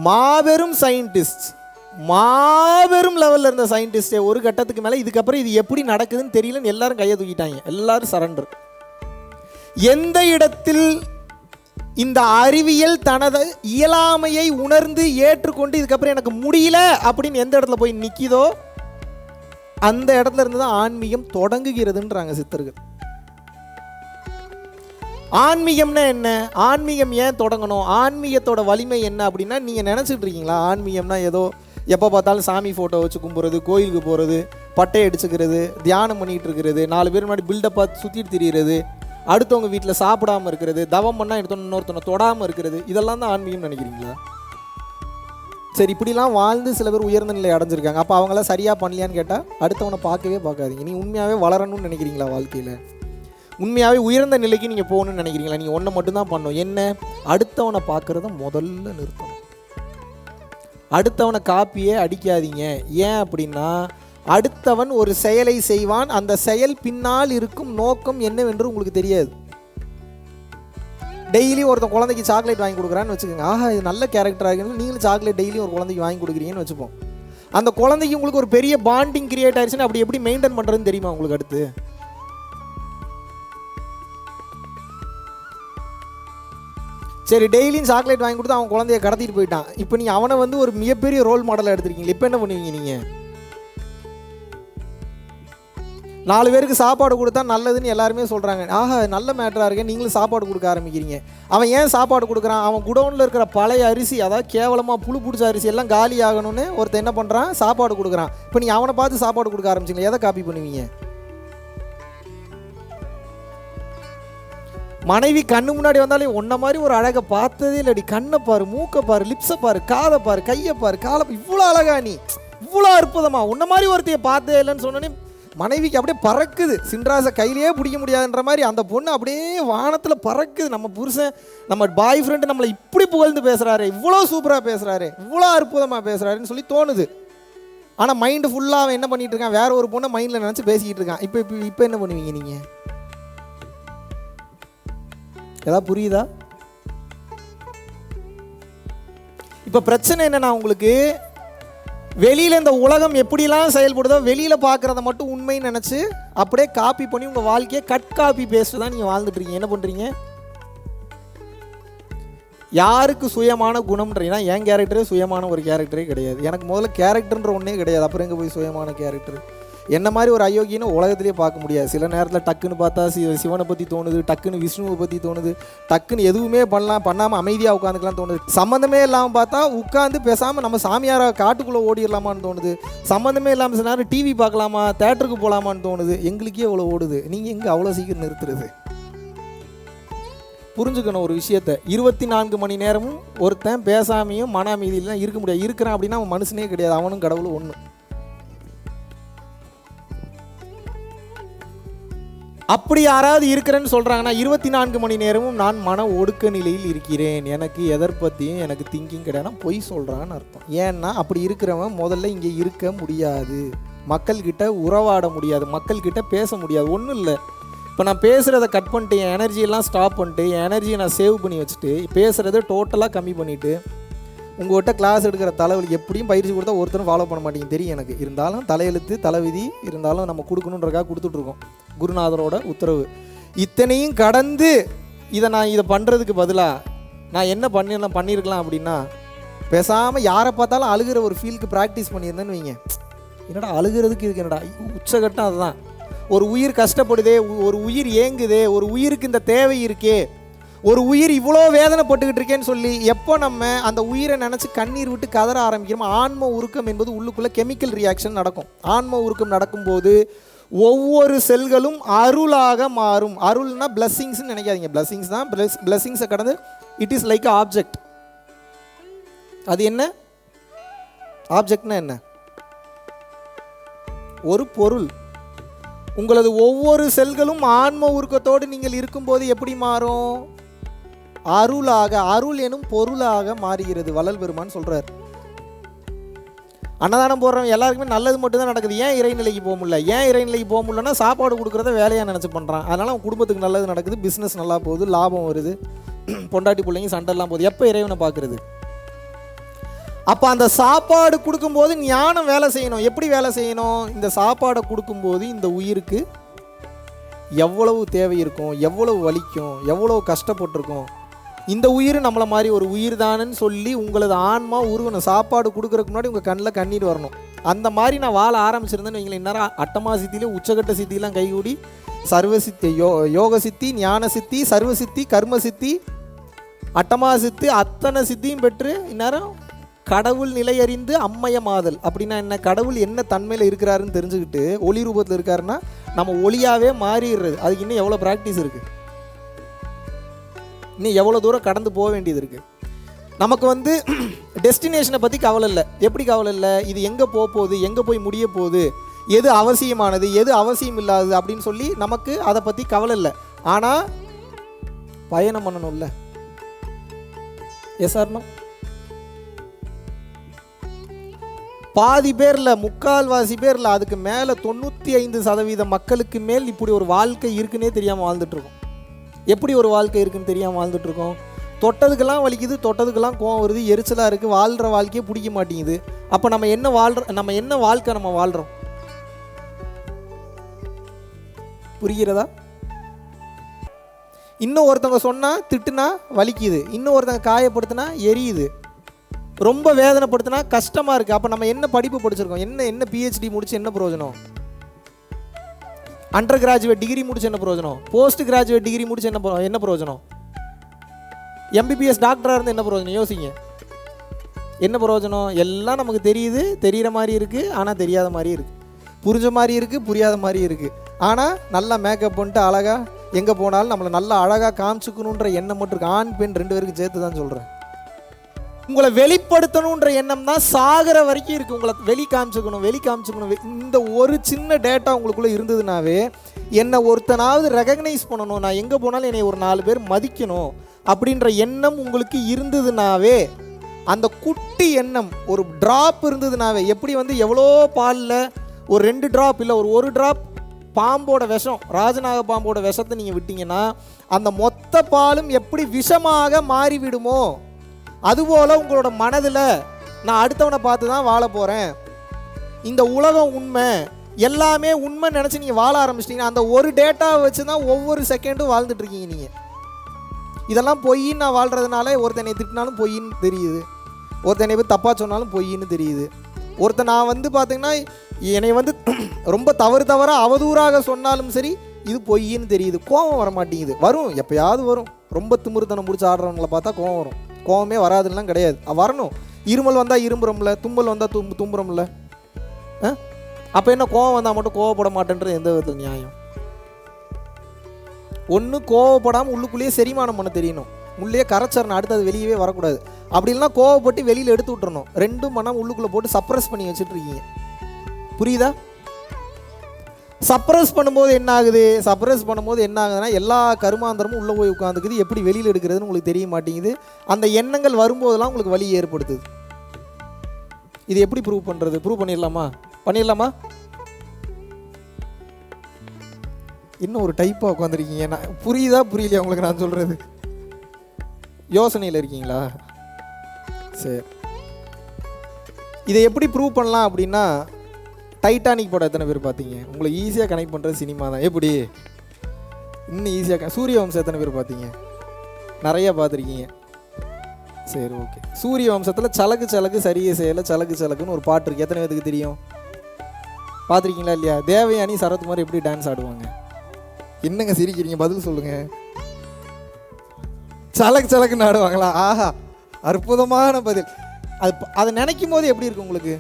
மாபெரும் சயின்டிஸ்ட், மாபெரும் லெவலில் இருந்த சயின்டிஸ்டே ஒரு கட்டத்துக்கு மேலே இதுக்கப்புறம் இது எப்படி நடக்குதுன்னு தெரியலன்னு எல்லாரும் கையை தூக்கிட்டாங்க, எல்லாரும் சரண்டர். எந்த இடத்தில் இந்த அறிவியல் தனது இயலாமையை உணர்ந்து ஏற்றுக்கொண்டு இதுக்கப்புறம் எனக்கு முடியல அப்படின்னு எந்த இடத்துல போய் நிற்கிதோ அந்த இடத்துல இருந்து தான் ஆன்மீகம் தொடங்குகிறதுன்றாங்க சித்தர்கள். ஆன்மீகம்னா என்ன? ஆன்மீகம் ஏன் தொடங்கணும்? ஆன்மீகத்தோட வலிமை என்ன அப்படின்னா, நீங்கள் நினச்சிட்டு இருக்கீங்களா ஆன்மீகம்னா ஏதோ எப்போ பார்த்தாலும் சாமி ஃபோட்டோ வச்சு கும்பிட்றது, கோயிலுக்கு போகிறது, பட்டை அடிச்சுக்கிறது, தியானம் பண்ணிகிட்டு இருக்கிறது, 4 பேர் முன்னாடி பில்டப் பார்த்து சுற்றிட்டு திரிகிறது, அடுத்தவங்க வீட்டில் சாப்பிடாமல் இருக்கிறது, தவம் பண்ணால் இன்னொருத்தனை தொடாமல் இருக்கிறது, இதெல்லாம் தான் ஆன்மீகம் நினைக்கிறீங்களா? சரி, இப்படிலாம் வாழ்ந்து சில பேர் உயர்ந்த நிலை அடைஞ்சிருக்காங்க. அப்போ அவங்களாம் சரியாக பண்ணலையான்னு கேட்டால் அடுத்தவனை பார்க்கவே பார்க்காதீங்க. நீ உண்மையாகவே வளரணும்னு நினைக்கிறீங்களா? வாழ்க்கையில் உண்மையாகவே உயர்ந்த நிலைக்கு நீங்கள் போகணும்னு நினைக்கிறீங்களா? நீங்கள் ஒன்றை மட்டும்தான் பண்ணணும். என்ன? அடுத்தவனை பார்க்குறத முதல்ல நிறுத்தணும். அடுத்தவனை காப்பியே அடிக்காதீங்க. ஏன் அப்படின்னா, அடுத்தவன் ஒரு செயலை செய்வான், அந்த செயல் பின்னால் இருக்கும் நோக்கம் என்னவென்று உங்களுக்கு தெரியாது. டெய்லி ஒருத்தன் குழந்தைக்கு சாக்லேட் வாங்கி கொடுக்குறான்னு வச்சுக்கோங்க. ஆஹா, இது நல்ல கேரக்டராக இருக்குன்னு நீங்களும் சாக்லேட் டெய்லி ஒரு குழந்தைக்கு வாங்கி கொடுக்குறீங்கன்னு வச்சுப்போம். அந்த குழந்தைக்கு உங்களுக்கு ஒரு பெரிய பாண்டிங் கிரியேட் ஆயிடுச்சுன்னு அப்படி எப்படி மெயின்டைன் பண்ணுறதுன்னு தெரியுமா உங்களுக்கு? அடுத்து சரி, டெய்லியும் சாக்லேட் வாங்கி கொடுத்து அவன் குழந்தைய கடத்திட்டு போயிட்டான். இப்போ நீங்கள் அவனை வந்து ஒரு மிகப்பெரிய ரோல் மாடலாக எடுத்துருக்கீங்க. இப்போ என்ன பண்ணுவீங்க? நீங்கள் 4 பேருக்கு சாப்பாடு கொடுத்தா நல்லதுன்னு எல்லாருமே சொல்கிறாங்க. ஆஹா, நல்ல மேட்டராக இருக்கேன், நீங்களும் சாப்பாடு கொடுக்க ஆரம்பிக்கிறீங்க. அவன் ஏன் சாப்பாடு கொடுக்குறான்? அவன் குடோனில் இருக்கிற பழைய அரிசி, அதாவது கேவலமாக புழு பிடிச்ச அரிசி எல்லாம் காலி ஆகணும்னு ஒருத்தர் என்ன பண்ணுறான்? சாப்பாடு கொடுக்குறான். இப்போ நீங்கள் அவனை பார்த்து சாப்பாடு கொடுக்க ஆரம்பிச்சிங்களா? எதை காப்பி பண்ணுவீங்க? மனைவி கண்ணு முன்னாடி வந்தாலே உன்ன மாதிரி ஒரு அழகை பார்த்ததே இல்லடி, கண்ணை பாரு, மூக்கை பாரு, லிப்ஸை பாரு, காதை பாரு, கையை பாரு, காலை, இவ்வளோ அழகா, நீ இவ்வளோ அற்புதமா, உன்ன மாதிரி ஒருத்தையை பார்த்ததே இல்லைன்னு சொன்னோன்னே மனைவிக்கு அப்படியே பறக்குது. சின்ராசை கையிலேயே பிடிக்க முடியாதுன்ற மாதிரி அந்த பொண்ணு அப்படியே வானத்தில் பறக்குது. நம்ம புருஷன், நம்ம பாய் ஃப்ரெண்டு நம்மளை இப்படி புகழ்ந்து பேசுகிறாரு, இவ்வளோ சூப்பராக பேசுகிறாரு, இவ்வளோ அற்புதமாக பேசுகிறாருன்னு சொல்லி தோணுது. ஆனால் மைண்டு ஃபுல்லாக அவன் என்ன பண்ணிகிட்டு இருக்கான்? வேற ஒரு பொண்ணை மைண்டில் நினச்சி பேசிக்கிட்டு இருக்கான். இப்போ என்ன பண்ணுவீங்க நீங்கள்? ஏதாவது புரியுதா? இப்போ பிரச்சனை என்னன்னா, உங்களுக்கு வெளியில் இந்த உலகம் எப்படிலாம் செயல்படுதோ வெளியில் பார்க்குறத மட்டும் உண்மைன்னு நினச்சி அப்படியே காப்பி பண்ணி உங்கள் வாழ்க்கையை கட் காப்பி பேஸ்ட் தான் நீங்கள் வாழ்ந்துட்டு இருக்கீங்க. என்ன பண்ணுறீங்க? யாருக்கு சுயமான குணம்ன்றீங்கன்னா, என் கேரக்டரே சுயமான ஒரு கேரக்டரே கிடையாது. எனக்கு முதல்ல கேரக்டர்ன்ற ஒன்றே கிடையாது. அப்புறம் எங்கே போய் சுயமான கேரக்டர்? என்ன மாதிரி ஒரு அயோக்கியன்னு உலகத்திலே பார்க்க முடியாது. சில நேரத்தில் டக்குன்னு பார்த்தா சிவனை பற்றி தோணுது, டக்குன்னு விஷ்ணுவை பற்றி தோணுது, டக்குன்னு எதுவுமே பண்ணாமல் அமைதியாக உட்காந்துக்கலாம் தோணுது. சம்மந்தமே இல்லாமல் பார்த்தா உட்காந்து பேசாமல் நம்ம சாமியாரை காட்டுக்குள்ளே ஓடிடலாமான்னு தோணுது. சம்மந்தமே இல்லாமல் சில நேரம் டிவி பார்க்கலாமா, தேட்டருக்கு போகலாமான்னு தோணுது. எங்களுக்கே அவ்வளோ ஓடுது, நீங்கள் எங்கே அவ்வளோ சீக்கிரம் நிறுத்துறது? புரிஞ்சுக்கணும் ஒரு விஷயத்தை. 24 மணி நேரமும் ஒருத்தன் பேசாமையும் மன அமைதியிலாம் இருக்க முடியாது. இருக்கிறான் அப்படின்னா அவன் மனுஷனே கிடையாது, அவனும் கடவுளும் ஒன்று. அப்படி யாராவது இருக்கிறேன்னு சொல்கிறாங்கன்னா, 24 மணி நேரமும் நான் மன ஒடுக்க நிலையில் இருக்கிறேன், எனக்கு எதை பற்றியும் எனக்கு திங்கிங் கிடையாது, பொய் சொல்கிறான்னு அர்த்தம். ஏன்னா அப்படி இருக்கிறவன் முதல்ல இங்கே இருக்க முடியாது, மக்கள்கிட்ட உறவாட முடியாது, மக்கள்கிட்ட பேச முடியாது. ஒன்றும் இல்லை, இப்போ நான் பேசுகிறத கட் பண்ணிட்டு என் எனர்ஜியெல்லாம் ஸ்டாப் பண்ணிட்டு என் எனர்ஜியை நான் சேவ் பண்ணி வச்சுட்டு பேசுகிறத டோட்டலாக கம்மி பண்ணிவிட்டு உங்கள்கிட்ட கிளாஸ் எடுக்கிற தலைவலி எப்படியும் பயிற்சி கொடுத்தா ஒருத்தரும் ஃபாலோ பண்ண மாட்டேங்க தெரியும் எனக்கு. இருந்தாலும் தலையெழுத்து தலைவிதி இருந்தாலும் நம்ம கொடுக்கணுன்றக்காக கொடுத்துட்ருக்கோம், குருநாதரோட உத்தரவு. இத்தனையும் கடந்து இதை பண்ணுறதுக்கு பதிலாக நான் என்ன பண்ணியிருக்கலாம் அப்படின்னா, பேசாமல் யாரை பார்த்தாலும் அழுகிற ஒரு ஃபீலுக்கு ப்ராக்டிஸ் பண்ணியிருந்தேன்னு வைங்க. என்னடா அழுகிறதுக்கு இதுக்கு என்னடா? உச்சகட்டம் அதுதான். ஒரு உயிர் கஷ்டப்படுதே, ஒரு உயிர் ஏங்குதே, ஒரு உயிருக்கு இந்த தேவை இருக்கே, ஒரு உயிர் இவ்வளோ வேதனைப்பட்டுக்கிட்டு இருக்கேன்னு சொல்லி எப்போ நம்ம அந்த உயிரை நினச்சி கண்ணீர் விட்டு கதற ஆரம்பிக்கிறோமோ, ஆன்ம உருக்கம் என்பது உள்ளுக்குள்ளே கெமிக்கல் ரியாக்ஷன் நடக்கும். ஆன்ம உருக்கம் நடக்கும்போது ஒவ்வொரு செல்களும் அருளாக மாறும். அருள்னா பிளஸ்ஸிங்ஸ்ன்னு நினைக்காதீங்க, பிளஸ்ஸிங்ஸ் தான், பிளஸ்ஸிங்ஸை கடந்து இட் இஸ் லைக் ஆப்ஜெக்ட். அது என்ன ஆப்ஜெக்ட்னா? என்ன? ஒரு பொருள். உங்களது ஒவ்வொரு செல்களும் ஆன்ம உருக்கத்தோடு நீங்கள் இருக்கும்போது எப்படி மாறும்? அருளாக, அருள் எனும் பொருளாக மாறுகிறது. வள்ளல் பெருமான் சொல்றார். அன்னதானம் போடுறவங்க எல்லாருக்குமே நல்லது மட்டும்தான் நடக்குது. ஏன் இறைநிலைக்கு போக முடியல? ஏன் இறைநிலைக்கு போக முடியலன்னா, சாப்பாடு கொடுக்குறத வேலையாக நினச்சி பண்ணுறான். அதனால் அவன் குடும்பத்துக்கு நல்லது நடக்குது, பிஸ்னஸ் நல்லா போகுது, லாபம் வருது, பொண்டாட்டி பிள்ளைங்க சண்டைலாம் போகுது. எப்போ இறைவனை பார்க்குறது? அப்போ அந்த சாப்பாடு கொடுக்கும்போது ஞானம் வேலை செய்யணும். எப்படி வேலை செய்யணும்? இந்த சாப்பாடை கொடுக்கும்போது இந்த உயிருக்கு எவ்வளவு தேவை இருக்கும், எவ்வளவு வலிக்கும், எவ்வளவு கஷ்டப்பட்டிருக்கும். இந்த உயிர் நம்மளை மாதிரி ஒரு உயிர் தானேன்னு சொல்லி உங்களது ஆன்மா உருவணும். சாப்பாடு கொடுக்குறதுக்கு முன்னாடி உங்கள் கண்ணில் கண்ணீர் வரணும். அந்த மாதிரி நான் வாழ ஆரம்பிச்சிருந்தேன்னு வைங்களேன், இந்நேரம் அட்டமா சித்தியிலே உச்சகட்ட சித்திலாம் கைகூடி சர்வசித்தி, யோக சித்தி, ஞான சித்தி, சர்வசித்தி, கர்ம சித்தி, அட்டமா சித்தி, அத்தனை சித்தியும் பெற்று இந்நேரம் கடவுள் நிலையறிந்து அம்மையமாதல். அப்படின்னா என்ன? கடவுள் என்ன தன்மையில் இருக்கிறாருன்னு தெரிஞ்சுக்கிட்டு ஒளி ரூபத்தில் இருக்காருன்னா நம்ம ஒளியாகவே மாறிடுறது. அதுக்கு இன்னும் எவ்வளோ ப்ராக்டிஸ் இருக்குது, இன்னும் எவ்வளோ தூரம் கடந்து போக வேண்டியது இருக்குது. நமக்கு டெஸ்டினேஷனை பற்றி கவலை இல்லை. எப்படி கவலை இல்லை? இது எங்கே போக போகுது, எங்கே போய் முடிய போகுது, எது அவசியமானது, எது அவசியம் இல்லாதது அப்படின்னு சொல்லி நமக்கு அதை பற்றி கவலை இல்லை. ஆனால் பயணம் பண்ணணும்ல. எஸ் ஆர்னோ? பாதி பேரில், முக்கால்வாசி பேரில், அதுக்கு மேலே 95% மக்களுக்கு மேல் இப்படி ஒரு வாழ்க்கை இருக்குன்னே தெரியாமல் வாழ்ந்துட்டுருக்கோம். எப்படி ஒரு வாழ்க்கை இருக்குன்னு தெரியாமல் வாழ்ந்துட்டுருக்கோம். தொட்டதுக்கெல்லாம் வலிக்குது, தொட்டதுக்கெல்லாம் கோவம் வருது, எரிச்சலாக இருக்குது, வாழ்கிற வாழ்க்கையே பிடிக்க மாட்டேங்குது. அப்போ நம்ம என்ன வாழ்க்கை நம்ம வாழ்கிறோம்? புரிகிறதா? இன்னும் ஒருத்தவங்க சொன்னால் திட்டுனா வலிக்குது, இன்னும் ஒருத்தவங்க காயப்படுத்தினா எரியுது, ரொம்ப வேதனைப்படுத்தினா கஷ்டமாக இருக்குது. அப்போ நம்ம என்ன படிப்பு படிச்சிருக்கோம்? என்ன PhD முடிச்சு என்ன பிரயோஜனம்? அண்டர் கிராஜுவேட் டிகிரி முடிச்சு என்ன பிரயோஜனம்? போஸ்ட் கிராஜுவேட் டிகிரி முடிச்சு என்ன பிரயோஜனம்? MBBS டாக்டராக இருந்து என்ன பிரயோஜனம்? யோசிங்க. என்ன பிரயோஜனம்? எல்லாம் நமக்கு தெரியுது, தெரிகிற மாதிரி இருக்குது, ஆனால் தெரியாத மாதிரி இருக்குது, புரிஞ்ச மாதிரி இருக்குது, புரியாத மாதிரி இருக்குது. ஆனால் நல்லா மேக்கப் பண்ணிட்டு அழகாக எங்கே போனாலும் நம்மளை நல்லா அழகாக காமிச்சுக்கணுன்ற எண்ணம் மட்டும் இருக்குது. ஆண் பெண் 2 பேருக்கு சேர்த்து தான் சொல்கிறேன். உங்களை வெளிப்படுத்தணுன்ற எண்ணம் தான் சாகிற வரைக்கும் இருக்குது. உங்களை வெளி காமிச்சுக்கணும். இந்த ஒரு சின்ன டேட்டா உங்களுக்குள்ளே இருந்ததுனாவே, என்னை ஒருத்தனாவது ரெகக்னைஸ் பண்ணணும், நான் எங்கே போனாலும் என்னை ஒரு 4 பேர் மதிக்கணும் அப்படின்ற எண்ணம் உங்களுக்கு இருந்ததுனாவே, அந்த குட்டி எண்ணம் ஒரு ட்ராப் இருந்ததுனாவே, எப்படி எவ்வளோ பாலில் ஒரு 2 ட்ராப் இல்லை ஒரு ட்ராப் பாம்போட விஷம், ராஜநாக பாம்போட விஷத்தை நீங்கள் விட்டீங்கன்னா அந்த மொத்த பாலும் எப்படி விஷமாக மாறிவிடுமோ, அதுபோல் உங்களோட மனதில் நான் அடுத்தவனை பார்த்து தான் வாழ போகிறேன், இந்த உலகம் உண்மை, எல்லாமே உண்மை நினச்சி நீங்கள் வாழ ஆரம்பிச்சிட்டிங்கன்னா அந்த ஒரு டேட்டாவை வச்சு தான் ஒவ்வொரு செகண்டும் வாழ்ந்துட்டுருக்கீங்க நீங்கள். இதெல்லாம் பொய்ன்னு நான் வாழ்கிறதுனால ஒருத்தனை திட்டினாலும் பொய்ன்னு தெரியுது, ஒருத்தனை போய் தப்பாக சொன்னாலும் பொய்ன்னு தெரியுது, ஒருத்தன் நான் பார்த்தீங்கன்னா என்னை ரொம்ப தவறாக அவதூறாக சொன்னாலும் சரி இது பொய்ன்னு தெரியுது. கோபம் வர மாட்டேங்குது. வரும், எப்போயாவது வரும். ரொம்ப திமிருத்தனம் முடிச்சு ஆடுறவங்களை பார்த்தா கோபம் வரும். கோபமே வராதுலாம் கிடையாது, வரணும். இருமல் வந்தால் இரும்புறோம்ல, தும்பல் வந்தால் தும்புறோம்ல. அப்போ என்ன கோபம் வந்தால் மட்டும் கோவப்பட மாட்டேன்றது எந்த விதத்தில் நியாயம்? ஒன்று கோவப்படாமல் உள்ளுக்குள்ளேயே செரிமானம் பண்ண தெரியணும், உள்ளே கரைச்சரணும், அடுத்து அது வெளியவே வரக்கூடாது. அப்படி இல்லைனா கோவப்பட்டு வெளியில் எடுத்து விட்டுறணும். 2 மனம் உள்ளுக்குள்ளே போட்டு சப்ரஸ் பண்ணி வச்சுட்ருக்கீங்க. புரியுதா? சப்ரஸ் பண்ணும்போது என்ன ஆகுதுன்னா எல்லா கருமாந்திரமும் உள்ளே போய் உட்காந்துக்குது. எப்படி வெளியில் எடுக்கிறதுன்னு உங்களுக்கு தெரிய மாட்டேங்குது. அந்த எண்ணங்கள் வரும்போதெல்லாம் உங்களுக்கு வலி ஏற்படுத்துது. இது எப்படி ப்ரூவ் பண்ணுறது? ப்ரூவ் பண்ணிடலாமா? இன்னும் ஒரு டைப்பாக உட்காந்துருக்கீங்க. நான் புரியுதா புரியலையா உங்களுக்கு நான் சொல்கிறது? யோசனையில் இருக்கீங்களா? சரி, இதை எப்படி ப்ரூவ் பண்ணலாம் அப்படின்னா, டைட்டானிக் படம் எத்தனை பேர் பார்த்தீங்க? உங்களை ஈஸியாக கனெக்ட் பண்ணுறது சினிமா தான். எப்படி இன்னும் ஈஸியாக சூரிய வம்சம் எத்தனை பேர் பார்த்தீங்க? நிறைய பார்த்துருக்கீங்க. சரி, ஓகே. சூரிய வம்சத்தில் சலக்கு சலக்கு சரியை செய்யலை சலக்கு சலக்குன்னு ஒரு பாட்டு இருக்குது. எத்தனை பேருக்கு தெரியும்? பார்த்துருக்கீங்களா இல்லையா? தேவயானி சரத்குமார் எப்படி டான்ஸ் ஆடுவாங்க? என்னங்க சிரிக்கிறீங்க? பதில் சொல்லுங்கள். சலக்கு சலக்குன்னு ஆடுவாங்களா? ஆஹா, அற்புதமான பதில். அதை நினைக்கும் போது எப்படி இருக்கு உங்களுக்கு?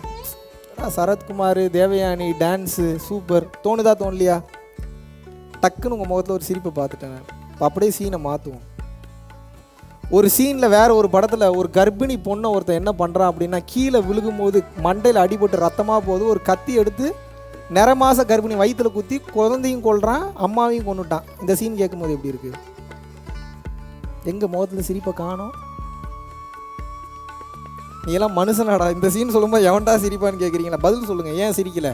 சரத்குமார், தேவயானி டான்ஸு சூப்பர் தோணலையா? டக்குன்னு உங்கள் முகத்தில் ஒரு சிரிப்பை பார்த்துட்டேன். அப்படியே சீனை மாற்றுவோம். ஒரு சீனில் வேறு ஒரு படத்தில் ஒரு கர்ப்பிணி பொண்ணை ஒருத்தன் என்ன பண்ணுறான் அப்படின்னா, கீழே விழுகும்போது மண்டையில் அடிபட்டு ரத்தமாக போகுது. ஒரு கத்தி எடுத்து நிறமாச கர்ப்பிணி வயிற்றில் குத்தி குழந்தையும் கொள்றான், அம்மாவையும் கொண்டுட்டான். இந்த சீன் கேட்கும்போது எப்படி இருக்குது? எங்கள் முகத்தில் சிரிப்பை காணோம். நீ எல்லாம் மனுஷனாடா? இந்த சீன் சொல்லும்போது எவன்டா சிரிப்பான்னு கேட்குறீங்களா? பதில் சொல்லுங்கள், ஏன் சிரிக்கல?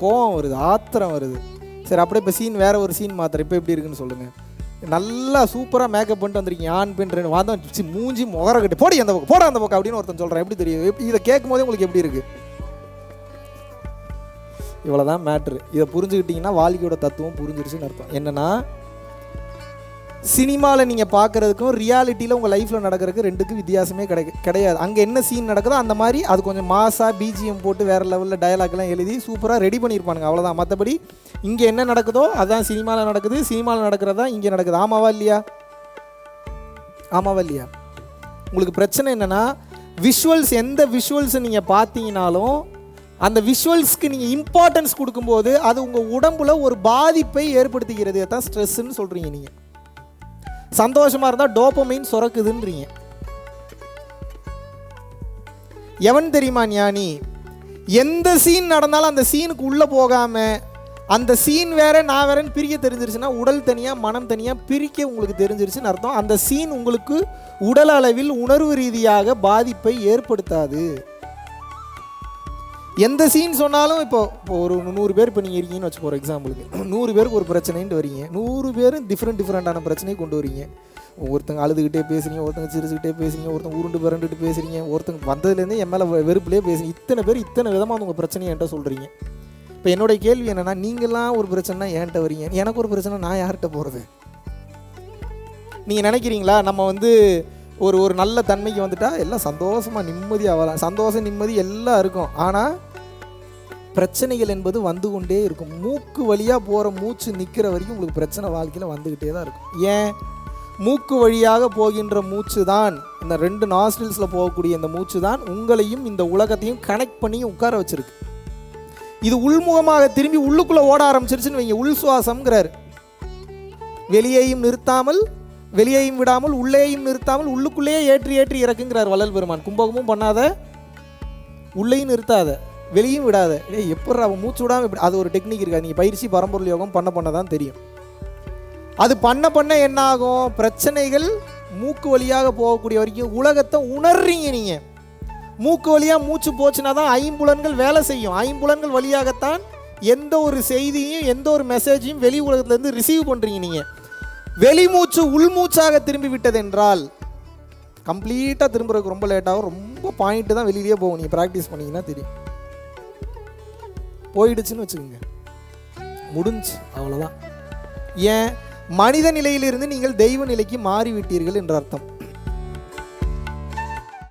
கோவம் வருது, ஆத்திரம் வருது. சரி, அப்படியே இப்போ சீன் வேறு ஒரு சீன் மாத்திரம் இப்போ எப்படி இருக்குன்னு சொல்லுங்கள். நல்லா சூப்பராக மேக்கப் பண்ணிட்டு வந்திருக்கீங்க, ஆண் பெண் ரெண்டு வாதம் மூஞ்சி முகர கட்டு போடி அந்த பக்கம், போட அந்த பக்கம் அப்படின்னு ஒருத்தன் சொல்கிறேன். எப்படி தெரியும்? எப்படி இதை கேட்கும் போதே உங்களுக்கு எப்படி இருக்குது? இவ்வளோதான் மேட்ரு. இதை புரிஞ்சுக்கிட்டிங்கன்னா வாழ்க்கையோட தத்துவம் புரிஞ்சிருச்சுன்னு அர்த்தம். என்னென்னா, சினிமாவில் நீங்கள் பார்க்குறதுக்கும் ரியாலிட்டியில் உங்கள் லைஃப்பில் நடக்கிறதுக்கு ரெண்டுக்கும் வித்தியாசமே கிடையாது. அங்கே என்ன சீன் நடக்குதோ அந்த மாதிரி அது கொஞ்சம் மாசாக பிஜிஎம் போட்டு வேறு லெவலில் டயலாக்லாம் எழுதி சூப்பராக ரெடி பண்ணியிருப்பானுங்க, அவ்வளோதான். மற்றபடி இங்கே என்ன நடக்குதோ அதுதான் சினிமாவில் நடக்குது, சினிமாவில் நடக்கிறது தான் இங்கே நடக்குது. ஆமாவா இல்லையா? ஆமாவா இல்லையா? உங்களுக்கு பிரச்சனை என்னென்னா, விஷுவல்ஸ் எந்த விஷுவல்ஸை நீங்கள் பார்த்தீங்கனாலும் அந்த விஷுவல்ஸ்க்கு நீங்கள் இம்பார்ட்டன்ஸ் கொடுக்கும்போது அது உங்கள் உடம்புல ஒரு பாதிப்பை ஏற்படுத்துகிறது. அதுதான் ஸ்ட்ரெஸ்ன்னு சொல்கிறீங்க. நீங்கள் சந்தோஷமாக இருந்தால் டோபமைன் சுரக்குதுன்றீங்க. எவன் தெரியுமா ஞானி? எந்த சீன் நடந்தாலும் அந்த சீனுக்கு உள்ளே போகாமல் அந்த சீன் வேற நான் வேறன்னு பிரிக்க தெரிஞ்சிருச்சுன்னா, உடல் தனியாக மனம் தனியாக பிரிக்க உங்களுக்கு தெரிஞ்சிருச்சுன்னு அர்த்தம். அந்த சீன் உங்களுக்கு உடல் அளவில் உணர்வு ரீதியாக பாதிப்பை ஏற்படுத்தாது. எந்த சீன் சொன்னாலும் இப்போ ஒரு 100 பேர் இப்போ நீங்கள் இருக்கீங்கன்னு வச்சு போகிற எக்ஸாம்பிளுக்கு, 100 பேருக்கு ஒரு பிரச்சனைன்ட்டு வரீங்க. 100 பேரும் டிஃப்ரெண்ட்டான பிரச்சனையை கொண்டு வரீங்க. ஒருத்தங்க அழுதுகிட்டே பேசுகிறீங்க, ஒருத்தங்க சிரிச்சுக்கிட்டே பேசுகிறீங்க, ஒருத்தங்க உருண்டு பிறண்டுட்டு பேசுகிறீங்க, ஒருத்தங்க வந்ததுலேருந்து என் மேலே வெறுப்புலேயே பேசுகிறீங்க. இத்தனை பேர் இத்தனை விதமாக உங்கள் பிரச்சனையை என்கிட்ட சொல்கிறீங்க. இப்போ என்னுடைய கேள்வி என்னென்னா, நீங்களாம் ஒரு பிரச்சனைனா என்கிட்ட வரீங்க, எனக்கு ஒரு பிரச்சனை நான் யார்கிட்ட போகிறது? நீங்கள் நினைக்கிறீங்களா நம்ம ஒரு நல்ல தன்மைக்கு வந்துட்டால் எல்லாம் சந்தோஷமாக நிம்மதியாக வரலாம்? சந்தோஷம் நிம்மதி எல்லாம் இருக்கும். ஆனால் பிரச்சனைகள் என்பது வந்து கொண்டே இருக்கும். மூக்கு வழியாக போகிற மூச்சு நிற்கிற வரைக்கும் உங்களுக்கு பிரச்சனை வாழ்க்கையில் வந்துக்கிட்டே தான் இருக்கும். ஏன்? மூக்கு வழியாக போகின்ற மூச்சு தான், இந்த 2 நாஸ்ட்ரில்ஸில் போகக்கூடிய இந்த மூச்சு தான் உங்களையும் இந்த உலகத்தையும் கனெக்ட் பண்ணி உட்கார வச்சுருக்கு. இது உள்முகமாக திரும்பி உள்ளுக்குள்ளே ஓட ஆரம்பிச்சிருச்சுன்னு வைங்க, உள் சுவாசம்ங்கிறார். வெளியேயும் நிறுத்தாமல், வெளியேயும் விடாமல், உள்ளேயும் நிறுத்தாமல், உள்ளுக்குள்ளேயே ஏற்றி ஏற்றி இறக்குங்கிறார் வள்ளல் பெருமான். கும்பகமும் பண்ணாத, உள்ளேயும் நிறுத்தாத, வெளியும் விடாத. எப்படி அவன் மூச்சு விடாமல் இப்படி, அது ஒரு டெக்னிக் இருக்காது. நீங்கள் பயிற்சி பரம்பொருள் யோகம் பண்ண தான் தெரியும். அது பண்ண என்ன ஆகும்? பிரச்சனைகள் மூக்கு வழியாக போகக்கூடிய வரைக்கும் உலகத்தை உணர்றீங்க. நீங்கள் மூக்கு வழியாக மூச்சு போச்சுன்னா தான் ஐம்புலன்கள் வேலை செய்யும். ஐம்புலன்கள் வழியாகத்தான் எந்த ஒரு செய்தியும் எந்த ஒரு மெசேஜையும் வெளி உலகத்துலேருந்து ரிசீவ் பண்ணுறீங்க. நீங்கள் வெளிமூச்சு உள்மூச்சாக திரும்பி விட்டது என்றால் கம்ப்ளீட்டாக திரும்புறதுக்கு ரொம்ப லேட்டாகும். ரொம்ப பாயிண்ட்டு தான் வெளியிலேயே போகும். நீங்கள் ப்ராக்டிஸ் பண்ணிங்கன்னா தெரியும். போயிடுச்சுன்னு வச்சுக்கோங்க, முடிஞ்சு, அவ்வளோதான். ஏன்? மனித நிலையிலிருந்து நீங்கள் தெய்வ நிலைக்கு மாறிவிட்டீர்கள் என்ற அர்த்தம்.